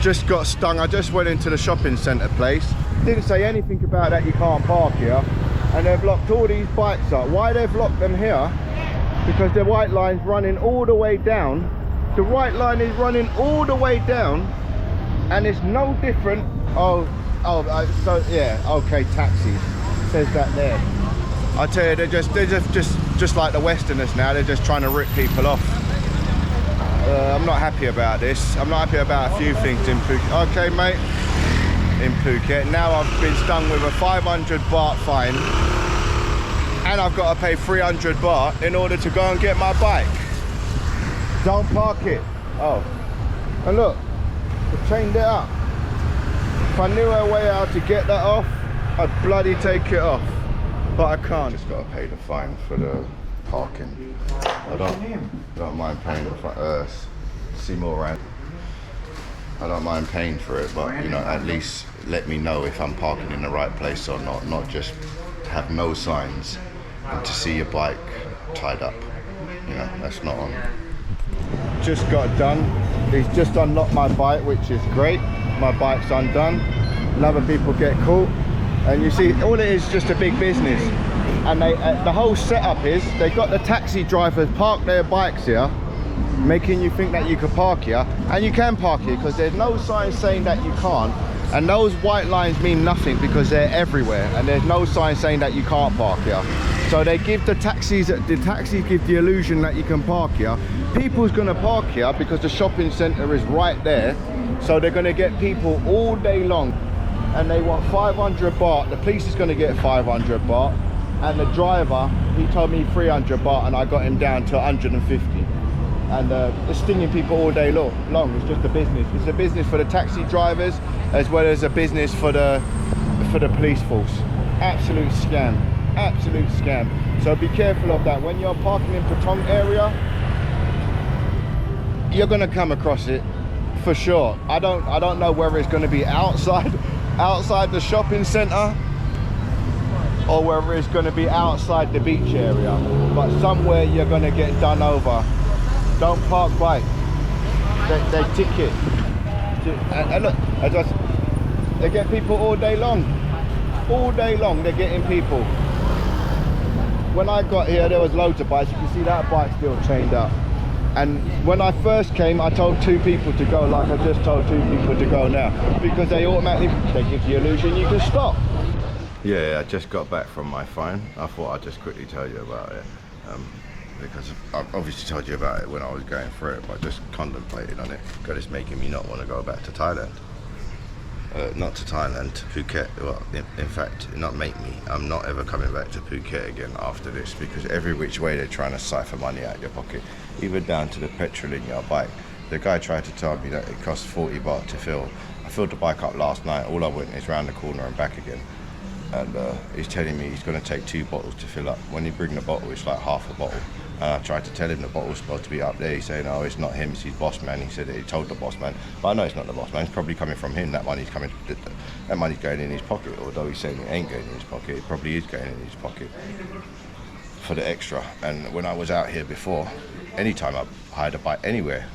just got stung. I just went into the shopping centre place. Didn't say anything about that you can't park here. And they've locked all these bikes up. Why they've locked them here? Because the white line's running all the way down. The white line is running all the way down. And it's no different. So yeah, okay, taxis. Says that there. I tell you, they're just like the Westerners now. They're just trying to rip people off. I'm not happy about this. I'm not happy about a few things in Phuket. Okay, mate. In Phuket. Now I've been stung with a 500 baht fine. And I've got to pay 300 baht in order to go and get my bike. Don't park it. Oh. And look, they've chained it up. If I knew a way how to get that off, I'd bloody take it off. But I can't. Just got to pay the fine for the parking. I don't mind paying for Seymour Rand. I don't mind paying for it, but you know, at least let me know if I'm parking in the right place or not. Not just have no signs and to see your bike tied up. You know, that's not on. Just got done. He's just unlocked my bike, which is great. My bike's undone. Other people get caught, and you see, all it is just a big business. And they, the whole setup is they got the taxi drivers park their bikes here, making you think that you can park here, and you can park here because there's no sign saying that you can't. And those white lines mean nothing because they're everywhere, and there's no sign saying that you can't park here. So they give the taxis give the illusion that you can park here. People's gonna park here because the shopping centre is right there. So they're gonna get people all day long, and they want 500 baht. The police is gonna get 500 baht, and the driver, he told me 300 baht, and I got him down to 150. And they're stinging people all day long. It's just a business. It's a business for the taxi drivers as well as a business for the police force. Absolute scam. Absolute scam. So be careful of that. When you're parking in Patong area, you're gonna come across it for sure. I don't know whether it's gonna be outside the shopping centre or whether it's gonna be outside the beach area. But somewhere you're gonna get done over. Don't park bike. They ticket. And look, they get people all day long. All day long they're getting people. When I got here, there was loads of bikes. You can see that bike still chained up. And when I first came, I told 2 people to go, like I just told 2 people to go now, because they give the illusion you can stop. Yeah, I just got back from my fine. I thought I'd just quickly tell you about it. Because I've obviously told you about it when I was going through it, but just contemplated on it because it's making me not want to go back to Thailand. Not to Thailand, to Phuket. Well, in fact, not make me. I'm not ever coming back to Phuket again after this, because every which way they're trying to siphon money out of your pocket, even down to the petrol in your bike. The guy tried to tell me that it costs 40 baht to fill. I filled the bike up last night. All I went is round the corner and back again. And he's telling me he's going to take 2 bottles to fill up. When you bring the bottle, it's like half a bottle. I tried to tell him the bottle's supposed to be up there. He's saying, no, it's not him, it's his boss man. He said that he told the boss man. But I know it's not the boss man. It's probably coming from him. That money's going in his pocket. Although he's saying it ain't going in his pocket, it probably is going in his pocket for the extra. And when I was out here before, anytime I hired a bike anywhere,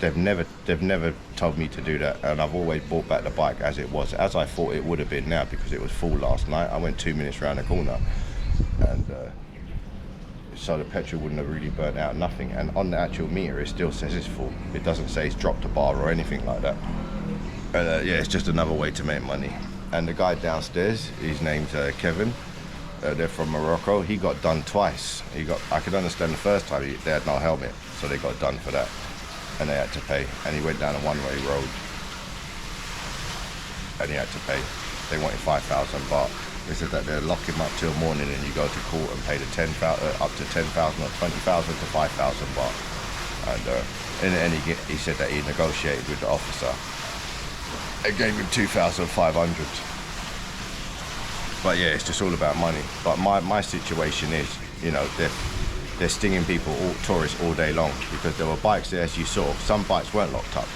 they've never told me to do that, and I've always bought back the bike as it was, as I thought it would have been now, because it was full last night. I went 2 minutes round the corner, and so the petrol wouldn't have really burnt out, nothing. And on the actual meter, it still says it's full. It doesn't say it's dropped a bar or anything like that. And yeah, it's just another way to make money. And the guy downstairs, his name's Kevin. They're from Morocco. He got done twice. I could understand the first time they had no helmet, so they got done for that. And they had to pay, and he went down a one-way road and he had to pay. They wanted 5,000 baht. They said that they'll lock him up till morning, and you go to court and pay the 10,000 up to 10,000 or 20,000 to 5,000 baht. And in the end, he said that he negotiated with the officer. They gave him 2,500. But yeah, it's just all about money. But my situation is, you know, they're stinging people, tourists, all day long, because there were bikes there, as you saw. Some bikes weren't locked up.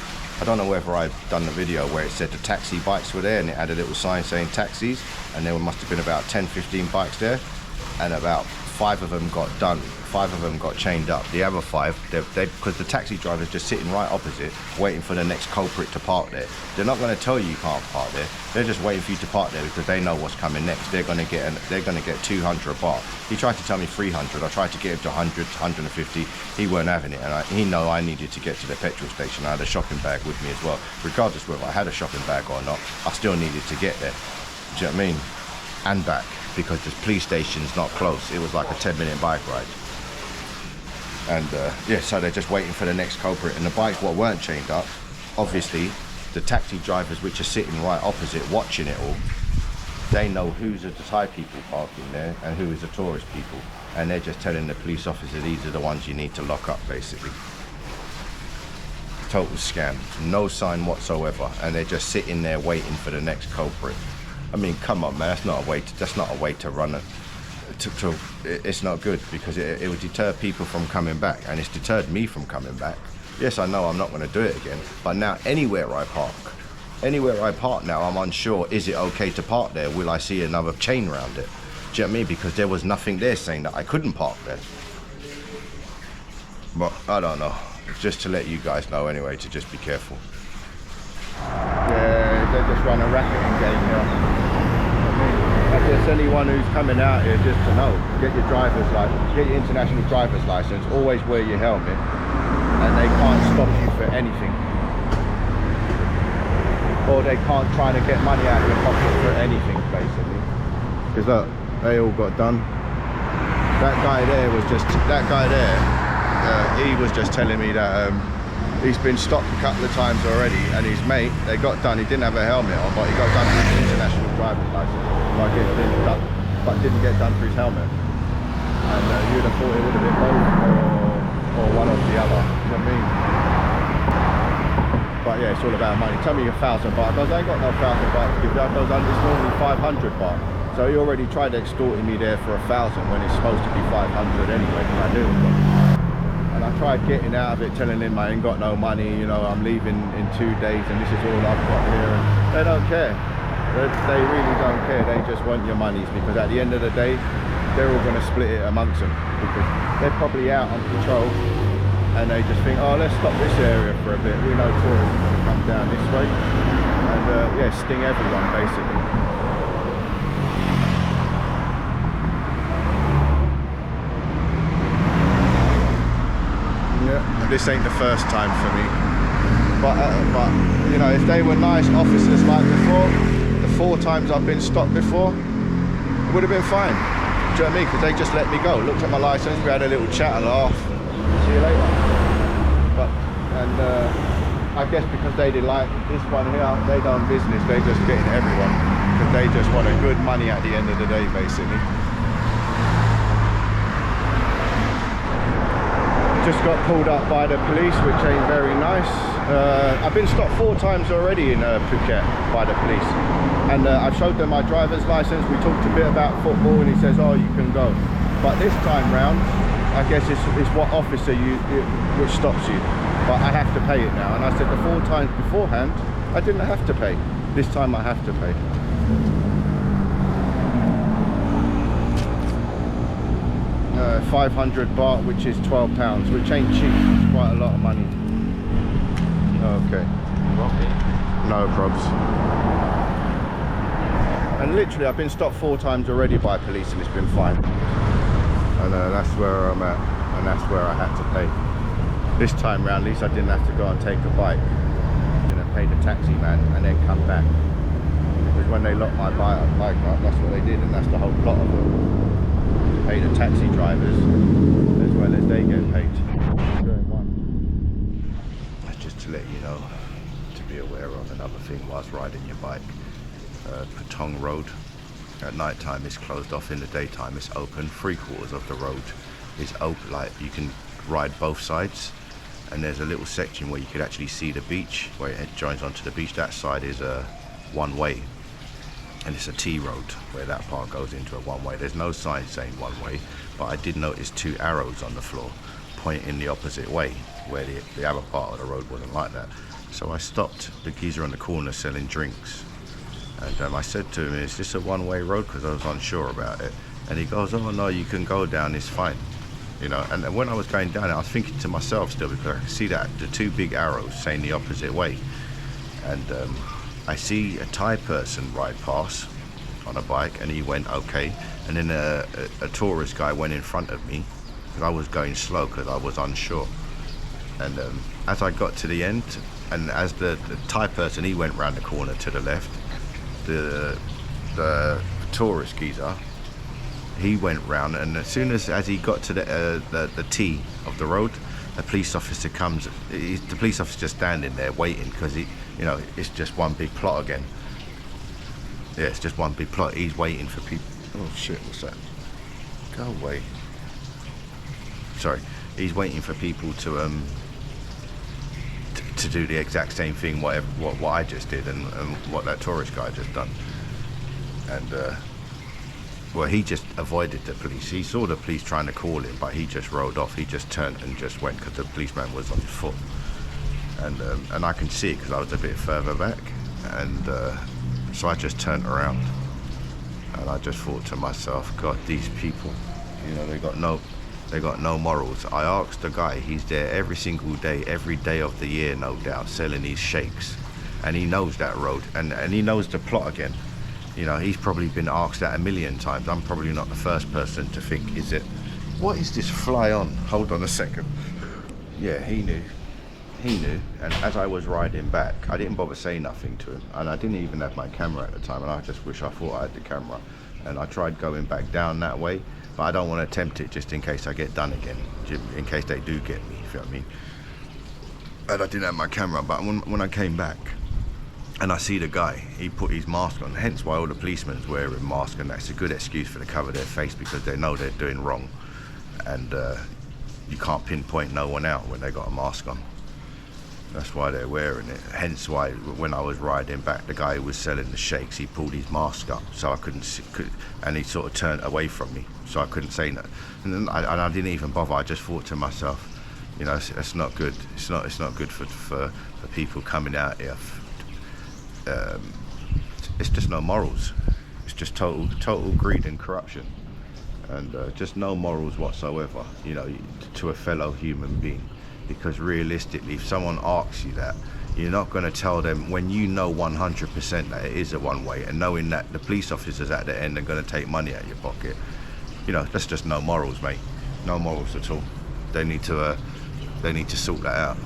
I don't know whether I've done the video where it said the taxi bikes were there, and it had a little sign saying taxis, and there must have been about 10-15 bikes there, and about 5 of them got done. 5 of them got chained up. The other 5, because the taxi driver's just sitting right opposite, waiting for the next culprit to park there. They're not going to tell you can't park there. They're just waiting for you to park there because they know what's coming next. They're going to get 200 baht. He tried to tell me 300. I tried to get him to 100, 150. He weren't having it, and he know I needed to get to the petrol station. I had a shopping bag with me as well. Regardless whether I had a shopping bag or not, I still needed to get there. Do you know what I mean? And back, because the police station's not close. It was like a 10-minute bike ride. And yeah, so they're just waiting for the next culprit. And the bikes weren't chained up. Obviously, the taxi drivers which are sitting right opposite watching it all, they know who's the Thai people parking there and who is the tourist people. And they're just telling the police officer these are the ones you need to lock up, basically. Total scam, no sign whatsoever. And they're just sitting there waiting for the next culprit. I mean, come on, man, that's not a way to run it. It's not good, because it would deter people from coming back, and it's deterred me from coming back. Yes, I know I'm not going to do it again, but now anywhere I park now, I'm unsure, is it okay to park there? Will I see another chain around it? Do you know what I mean? Because there was nothing there saying that I couldn't park there. But I don't know, just to let you guys know anyway, to just be careful. Yeah, they just run a racketing game here. I guess anyone who's coming out here, just to know, get your driver's license, get your international driver's license, always wear your helmet, and they can't stop you for anything. Or they can't try to get money out of your pocket for anything, basically. Because look, they all got done. That guy there, he was just telling me that he's been stopped a couple of times already, and his mate, they got done. He didn't have a helmet on, but he got done for his international driver's license. Like but didn't get done for his helmet. And you'd have thought it would have been both or one or the other. You know what I mean? But yeah, it's all about money. Tell me 1,000 baht. I ain't got no 1,000 baht to give you. It's normally 500 baht. So he already tried extorting me there for 1,000 when it's supposed to be 500 anyway, because I knew it. And I tried getting out of it, telling him I ain't got no money, you know, I'm leaving in 2 days and this is all I've got here. And they don't care. They really don't care. They just want your monies, because at the end of the day, they're all going to split it amongst them, because they're probably out on patrol and they just think, oh, let's stop this area for a bit. We know tourists are going to come down this way, and yeah, sting everyone basically. Yeah, this ain't the first time for me, but you know, if they were nice officers like before, the 4 times I've been stopped before, it would have been fine. Do you know what I mean? Because they just let me go. Looked at my license, we had a little chat and laugh. See you later. But I guess because they did like this one here, they done business. They just getting everyone, because they just want a good money at the end of the day, basically. Just got pulled up by the police, which ain't very nice. I've been stopped 4 times already in Phuket by the police, and I showed them my driver's license. We talked a bit about football, and he says, oh, you can go. But this time round, I guess it's what officer which stops you, but I have to pay it now. And I said the 4 times beforehand I didn't have to pay. This time I have to pay. 500 baht, which is 12 pounds, which ain't cheap. It's quite a lot of money. Okay. No probs. And literally, I've been stopped 4 times already by police, and it's been fine. And that's where I'm at, and that's where I had to pay. This time round, at least I didn't have to go and take a bike. I'm gonna pay the taxi man and then come back. Because when they locked my bike up, that's what they did, and that's the whole plot of it. Pay the taxi drivers as well as they get paid. Just to let you know, to be aware of another thing whilst riding your bike. Patong Road at night time is closed off. In the daytime it's open. 3/4 of the road is open, like you can ride both sides, and there's a little section where you could actually see the beach where it joins onto the beach. That side is a one-way, and it's a T road where that part goes into a one-way. There's no sign saying one-way, but I did notice 2 arrows on the floor pointing the opposite way, where the other part of the road wasn't like that. So I stopped the geezer on the corner selling drinks, and I said to him, is this a one-way road? Because I was unsure about it. And he goes, oh no, you can go down, it's fine. You know, and when I was going down, I was thinking to myself still, because I could see that the two big arrows saying the opposite way. And I see a Thai person ride past on a bike, and he went okay. And then a tourist guy went in front of me, because I was going slow because I was unsure. And as I got to the end, and as the Thai person, he went round the corner to the left, the tourist geezer, he went round, and as soon as he got to the T of the road, the police officer comes. The police officer just standing there waiting, because he, you know, it's just one big plot again. Yeah, it's just one big plot. He's waiting for people. Oh shit, what's that? Go away. Sorry, he's waiting for people to do the exact same thing, what I just did, and what that tourist guy just done. And well, he just avoided the police. He saw the police trying to call him, but he just rode off. He just turned and just went, because the policeman was on his foot. And I can see it because I was a bit further back. And so I just turned around. And I just thought to myself, God, these people, you know, they got no morals. I asked the guy, he's there every single day, every day of the year, no doubt, selling these shakes. And he knows that road, and he knows the plot again. You know, he's probably been asked that a million times. I'm probably not the first person to think, is it? What is this fly on? Hold on a second. Yeah, he knew. He knew. And as I was riding back, I didn't bother saying nothing to him. And I didn't even have my camera at the time. And I just wish I thought I had the camera. And I tried going back down that way. But I don't want to attempt it just in case I get done again. In case they do get me, you feel what I mean? And I didn't have my camera. But when I came back, and I see the guy, he put his mask on, hence why all the policemen wearing masks, and that's a good excuse for to cover their face, because they know they're doing wrong. And you can't pinpoint no one out when they got a mask on. That's why they're wearing it. Hence why when I was riding back, the guy who was selling the shakes, he pulled his mask up so I couldn't see, and he sort of turned away from me so I couldn't say that. And then I didn't even bother. I just thought to myself, you know, it's not good. It's not good for people coming out here. It's just no morals. It's just total greed and corruption, and just no morals whatsoever, you know, to a fellow human being. Because realistically, if someone asks you that, you're not going to tell them when you know 100% that it is a one-way, and knowing that the police officers at the end are going to take money out of your pocket. You know, that's just no morals, mate. No morals at all. They need to sort that out.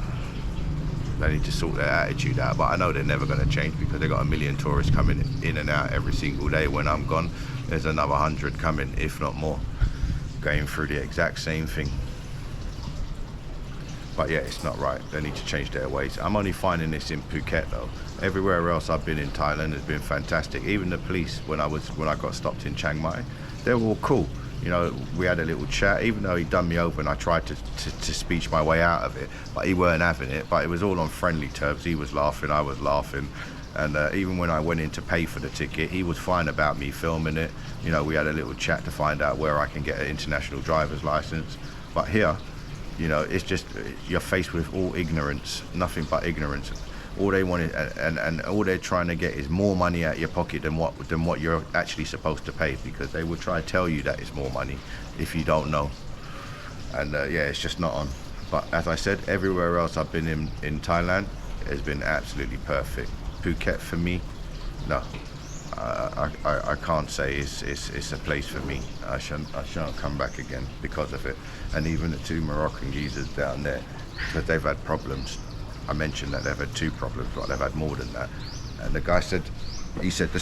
They need to sort their attitude out, but I know they're never going to change, because they've got a million tourists coming in and out every single day. When I'm gone, there's another 100 coming, if not more, going through the exact same thing. But yeah, it's not right. They need to change their ways. I'm only finding this in Phuket though. Everywhere else I've been in Thailand has been fantastic. Even the police, when I got stopped in Chiang Mai, they were all cool. You know, we had a little chat, even though he'd done me over, and I tried to speech my way out of it, but he weren't having it. But it was all on friendly terms. He was laughing, I was laughing. And even when I went in to pay for the ticket, he was fine about me filming it. You know, we had a little chat to find out where I can get an international driver's license. But here, you know, it's just, you're faced with all ignorance, nothing but ignorance. All they want is, and all they're trying to get is more money out of your pocket than what you're actually supposed to pay, because they will try to tell you that it's more money if you don't know. And yeah, it's just not on. But as I said, everywhere else I've been in Thailand has been absolutely perfect. Phuket for me, no, I can't say it's a place for me. I shan't come back again because of it. And even the two Moroccan geezers down there, because they've had problems. I mentioned that they've had 2 problems, but they've had more than that. And the guy said the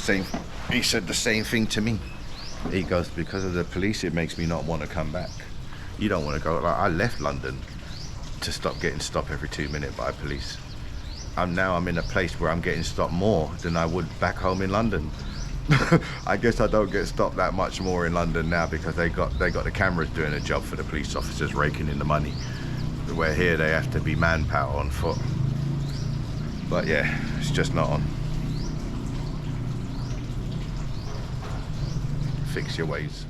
same thing to me. He goes, because of the police, it makes me not want to come back. You don't want to go. Like, I left London to stop getting stopped every 2 minutes by police. Now I'm in a place where I'm getting stopped more than I would back home in London. I guess I don't get stopped that much more in London now, because they got the cameras doing a job for the police officers, raking in the money. Where here they have to be manpower on foot. But yeah, it's just not on. Fix your ways.